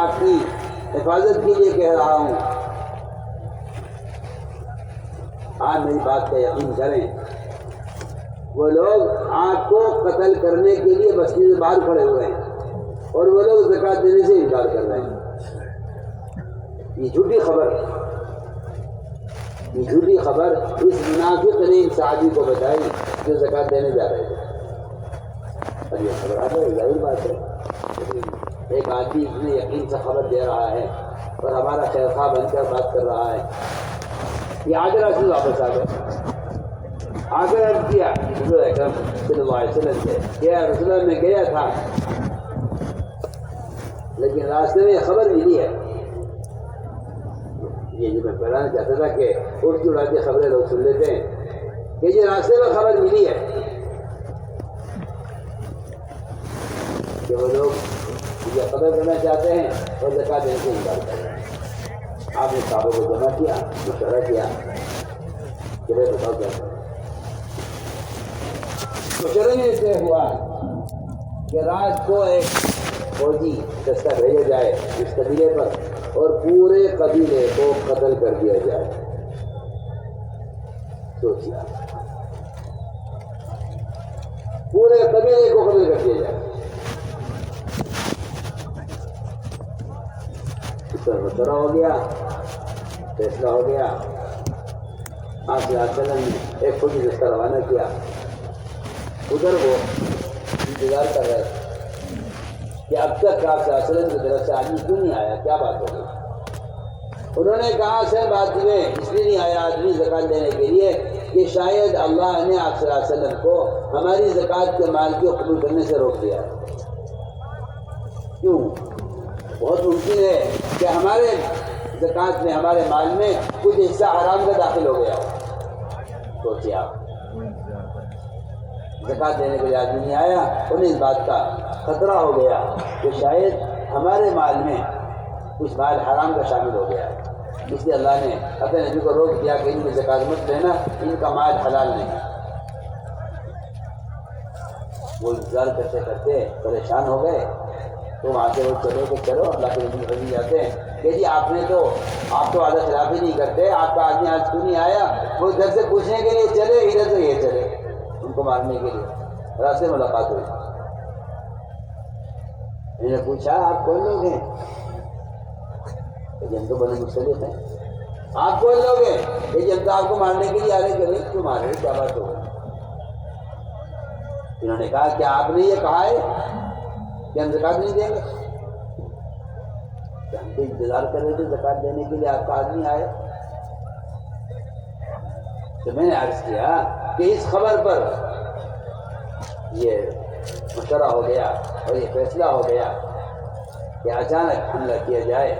آپ کی حفاظت کے لیے کہہ رہا ہوں، آپ میری بات کا یقین کریں، وہ لوگ آپ کو قتل کرنے کے لیے بستی سے باہر کھڑے ہوئے ہیں اور وہ لوگ زکوٰۃ دینے سے انکار کر رہے ہیں۔ یہ جھوٹی خبر اس منافق نے ان صحابی کو بتائی جو زکوٰۃ دینے جا رہے تھے۔ اب یہ خبر آتا ہے، ظاہر بات ہے، ایک آدمی اتنے یقین سے خبر دے رہا ہے اور ہمارا خیر خواہ بن کر بات کر رہا ہے۔ یہ آگرہ سے واپس آ گئے، آگے عرض کیا رسول اکرم صلی اللہ علیہ وسلم سے کہ یا رسول اللہ میں گیا تھا لیکن راستے میں خبر ملی ہے، یہ جو میں بتانا چاہتا تھا کہ اڑتی اڑاتی خبریں لوگ سن لیتے ہیں کہ یہ راستے میں خبر ملی ہے کہ وہ لوگ مجھے قتل کرنا چاہتے ہیں اور زکوٰۃ دینے سے انکار کر رہے ہیں۔ آپ نے صحابہ کو جمع کیا، مشورہ کیا کہ بھائی بتاؤ کیا کریں۔ مشورے میں سے ہوا کہ رات کو ایک فوجی دستہ بھیجا جائے اس قبیلے پر اور پورے قبیلے کو قتل کر دیا جائے۔ سوچیا، پورے قبیلے کو قتل کر دیا جائے۔ اس پر مشورہ ہو گیا، فیصلہ ہو گیا۔ آپ صلی اللہ علیہ وسلم نے ایک فوجی دستہ روانہ کیا، ادھر وہ انتظار کر رہے کہ اب تک آپ صلی اللہ علیہ وسلم کی طرف سے آدمی کیوں نہیں آیا، کیا بات ہو گئی۔ انہوں نے کہا صاحب آدمی اس لیے نہیں آیا آدمی زکوٰۃ دینے کے لیے کہ شاید اللہ نے آپ صلی اللہ علیہ وسلم کو ہماری زکوٰۃ کے مال کو قبول کرنے سے روک دیا۔ کیوں؟ بہت ممکن ہے کہ ہمارے زکوٰۃ میں، ہمارے مال میں کچھ حصہ حرام کا داخل ہو گیا ہو۔ سوچیے آپ، زکوٰۃ دینے کے لیے آدمی نہیں آیا، انہیں اس بات کا خطرہ ہو گیا کہ شاید ہمارے مال میں کچھ مال حرام کا شامل ہو گیا، اس لیے اللہ نے اپنے نبی کو روک دیا کہ ان کی زکوٰۃ مت لینا، ان کا مال حلال نہیں۔ وہ انتظار کرتے کرتے پریشان ہو گئے تو وہاں سے وہ چلو کہ چلو اللہ کے نبی بنی جاتے ہیں کہ جی آپ تو وعدہ خلاف ہی نہیں کرتے، آپ کا آدمی آج کیوں نہیں آیا؟ وہ ادھر سے پوچھنے کے لیے چلے، ادھر سے یہ چلے ان کو مارنے کے لیے۔ راستے میں ملاقات ہوئی، میں نے پوچھا آپ کون لوگ ہیں؟ کہ ہم تو بڑے مختلف ہیں۔ آپ کون لوگ ہیں؟ کہ ہم تو آپ کو مارنے کے لیے آ رہے کہ بھائی کیوں مار رہے، کیا بات ہو گئی؟ انہوں نے کہا کہ آپ نے یہ کہا ہے کہ ہم زکوٰۃ نہیں دیں گے، کہ ہم تو انتظار کر رہے تھے زکوٰۃ دینے کے لیے آپ کا آدمی آئے۔ تو میں نے عرض کیا کہ اس خبر پر یہ مشورہ ہو گیا اور یہ فیصلہ ہو گیا کہ اچانک حملہ کیا جائے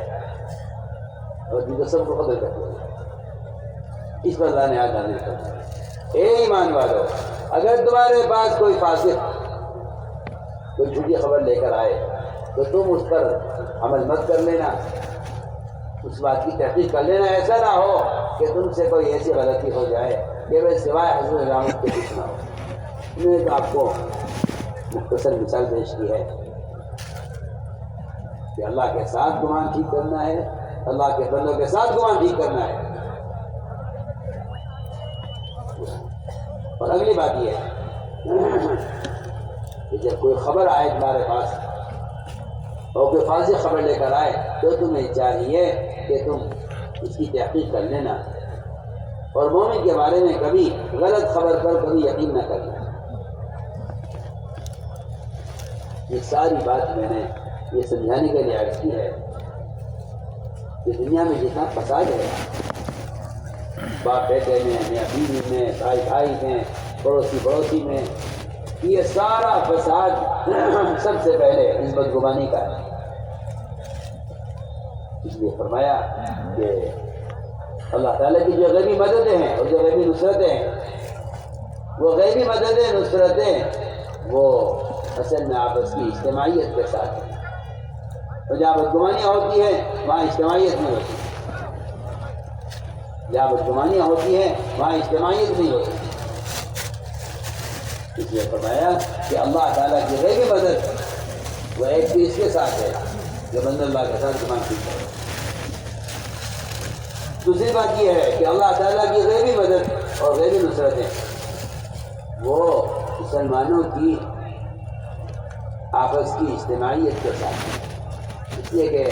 اور دیگر سب کو قتل کر دیا جائے۔ اس پر اللہ نے آیت نازل کر دی، اے ایمان والو، اگر تمہارے پاس کوئی فاسق کوئی جھوٹی خبر لے کر آئے تو تم اس پر عمل مت کر لینا، اس بات کی تحقیق کر لینا، ایسا نہ ہو کہ تم سے کوئی ایسی غلطی ہو جائے کہ وہ سوائے حضرت نظامت کے کچھ نہ ہو۔ میں نے تو آپ کو مختصر مثال پیش کی ہے کہ اللہ کے ساتھ گمان ٹھیک کرنا ہے، اللہ کے بندوں کے ساتھ گمان ٹھیک کرنا ہے۔ اور اگلی بات یہ ہے کہ جب کوئی خبر آئے تمہارے پاس اور کوئی فاسق خبر لے کر آئے تو تمہیں چاہیے کہ تم اس کی تحقیق کر لینا اور مومن کے بارے میں کبھی غلط خبر پر کبھی یقین نہ کرنا۔ یہ ساری بات میں نے یہ سمجھانے کے لیے عرض کی ہے کہ دنیا میں جتنا فساد ہے، باپ بیٹے میں، میاں بیوی میں، بھائی بھائی میں، پڑوسی میں، یہ سارا فساد سب سے پہلے اس بدگمانی کا ہے۔ اس لیے فرمایا کہ اللہ تعالیٰ کی جو غیبی مددیں ہیں اور جو غیبی نصرتیں ہیں، وہ غیبی مددیں نصرتیں وہ اصل میں آپس کی اجتماعیت کے ساتھ ہیں، اور جہاں بدگمانیاں ہوتی ہیں وہاں اجتماعیت نہیں ہوتی، جہاں بدگمانیاں ہوتی ہیں وہاں اجتماعیت نہیں ہوتی۔ اس لیے فرمایا کہ اللہ تعالیٰ کی غیبی مدد وہ ایک چیز کے ساتھ ہے کہ بندہ اللہ کے ساتھ ایمان ٹھیک کرے۔ دوسری بات یہ ہے کہ اللہ تعالیٰ کی غیبی مدد اور غیبی نصرتیں وہ مسلمانوں کی آپس کی اجتماعیت کے ساتھ، اس لیے کہ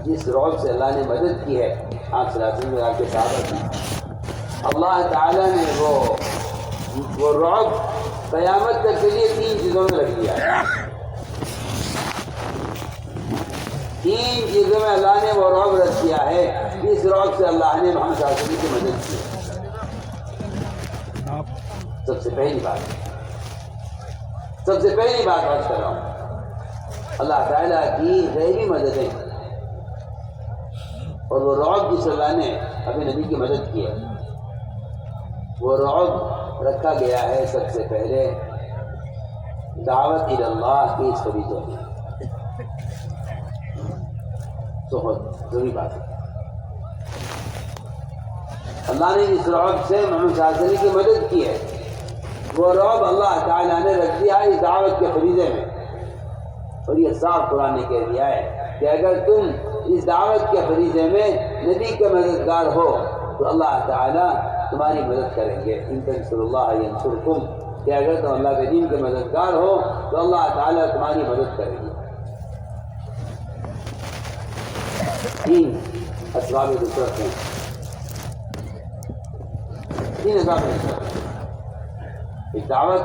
جس رعب سے اللہ نے مدد کی ہے آپ صلی اللہ علیہ وسلم آپ کے صحابہ کی، اللہ تعالیٰ نے وہ رعب قیامت تک کے لیے 3 چیزوں میں رکھ دیا ہے۔ 3 چیزوں میں اللہ نے وہ رعب رکھ دیا ہے، اس رعب سے اللہ نے محمد صلی اللہ علیہ وسلم کی مدد کی۔ سب سے پہلی بات بات کر رہا ہوں، اللہ تعالیٰ کی غیبی مددیں اور وہ رعب جس اللہ نے اپنے نبی کی مدد کی ہے، وہ رعب رکھا گیا ہے سب سے پہلے دعوت الی اللہ کی اس فریضے میں۔ بہت ضروری بات ہے، اللہ نے جس رعب سے محمد صلی اللہ علیہ وسلم کی مدد کی ہے، وہ رعب اللہ تعالیٰ نے رکھ دیا ہے اس دعوت کے فریضے میں۔ اور یہ صاف قرآن نے کہہ دیا ہے کہ اگر تم اس دعوت کے فریضے میں نبی کے مددگار ہو تو اللہ تعالیٰ تمہاری مدد کریں گے۔ ان تنصروا اللہ ینصرکم، کہ اگر تم اللہ کے دین کے مددگار ہو تو اللہ تعالیٰ تمہاری مدد کرے گی۔ 3 اسباب نصرت ہیں، 3 اسباب نصرت، ایک دعوت،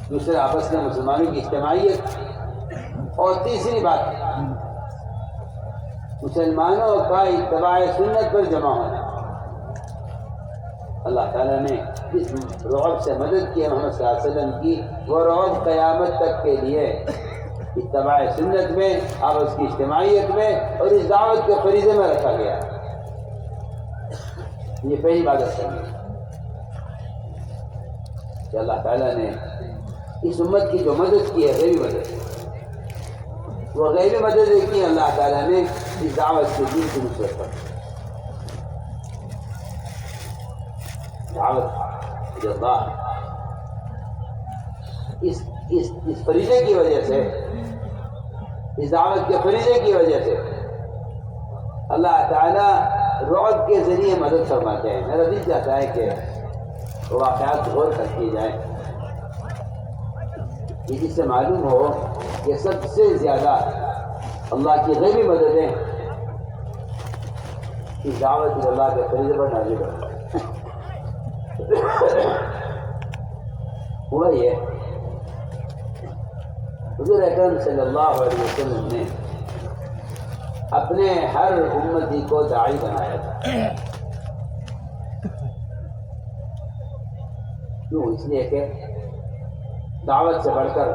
دوسرے آپس میں مسلمانوں کی اجتماعیت، اور تیسری بات مسلمانوں کا اتباع سنت پر جمع ہونا۔ اللہ تعالیٰ نے اس رعب سے مدد کی ہے محمد صلی اللہ علیہ وسلم کی، وہ رعب قیامت تک کے لیے اتباع سنت میں، آپس کی اجتماعیت میں اور اس دعوت کے فریضے میں رکھا گیا۔ یہ پہلی بات ہے کہ اللہ تعالیٰ نے اس امت کی جو مدد کی ہے غیبی مدد، وہ غیبی مدد کی اللہ تعالیٰ نے اس دعوت کے دین کی نصرت پر۔ دعوت اللہ اس فریضے کی وجہ سے، اس دعوت کے فریضے کی وجہ سے اللہ تعالیٰ رعب کے ذریعے مدد فرماتے ہیں۔ میرا دل چاہتا ہے کہ واقعات غور کر کیے جائیں، جس سے معلوم ہو کہ سب سے زیادہ اللہ کی غیبی مددیں اس دعوت اللہ کے فریضے پر نازل ہوئی۔ ہوا یہ حضور اکرم صلی اللہ علیہ وسلم نے اپنے ہر امتی کو داعی بنایا تھا۔ کیوں؟ اس لیے کہ دعوت سے بڑھ کر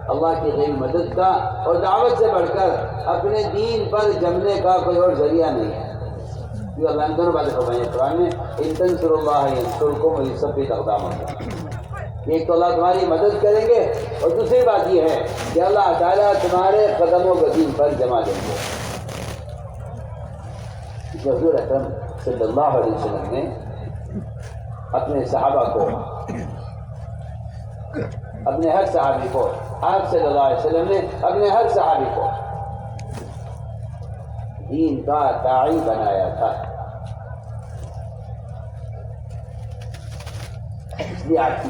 اللہ کی غیبی مدد کا اور دعوت سے بڑھ کر اپنے دین پر جمنے کا کوئی اور ذریعہ نہیں ہے۔ کیوں اللہ نے دونوں باتیں فرمائی ہیں قرآن میں، ان تنصروا اللہ ینصرکم ویثبت اقدامکم۔ ایک تو اللہ تمہاری مدد کریں گے، اور دوسری بات یہ ہے کہ اللہ تعالیٰ تمہارے قدموں کو دین پر جما دیں گے۔ حضور اکرم صلی اللہ علیہ وسلم نے اپنے صحابہ کو، اپنے ہر صحابی کو، آپ صلی اللہ علیہ وسلم نے اپنے ہر صحابی کو دین کا داعی بنایا تھا۔ اس لیے آپ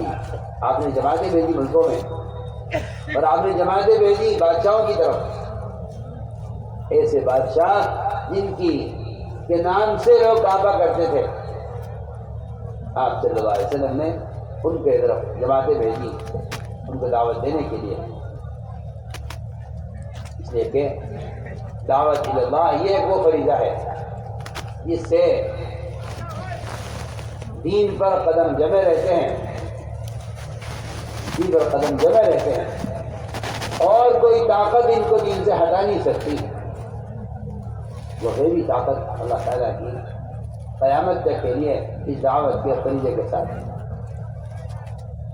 نے جماعتیں بھیجی ملکوں میں، اور آپ نے جماعتیں بھیجی بادشاہوں کی طرف، ایسے بادشاہ جن کے نام سے لوگ کعبہ کرتے تھے، آپ صلی اللہ علیہ وسلم نے ان کے طرف جماعتیں بھیجی ان کو دعوت دینے کے لیے۔ اس لیے کہ دعوت اللہ یہ ایک وہ فریضہ ہے جس سے دین پر قدم جمے رہتے ہیں، دین پر قدم جمے رہتے ہیں، اور کوئی طاقت ان کو دین سے ہٹا نہیں سکتی۔ وہ غیبی طاقت اللہ تعالیٰ کی قیامت تک کے لیے اس دعوت کے فریضے کے ساتھ ہے۔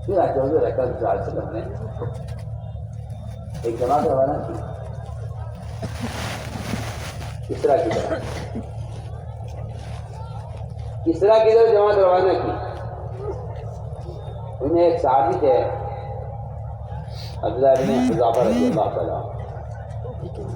پھر حضور اکرم صلی اللہ علیہ وسلم نے ایک جماعت روانہ کی کسرا کی طرف، کسرا کی طرف جماعت روانہ کی۔ انہیں ایک صحابی تھے عبداللہ بن حذافہ رضی اللہ تعالیٰ عنہ.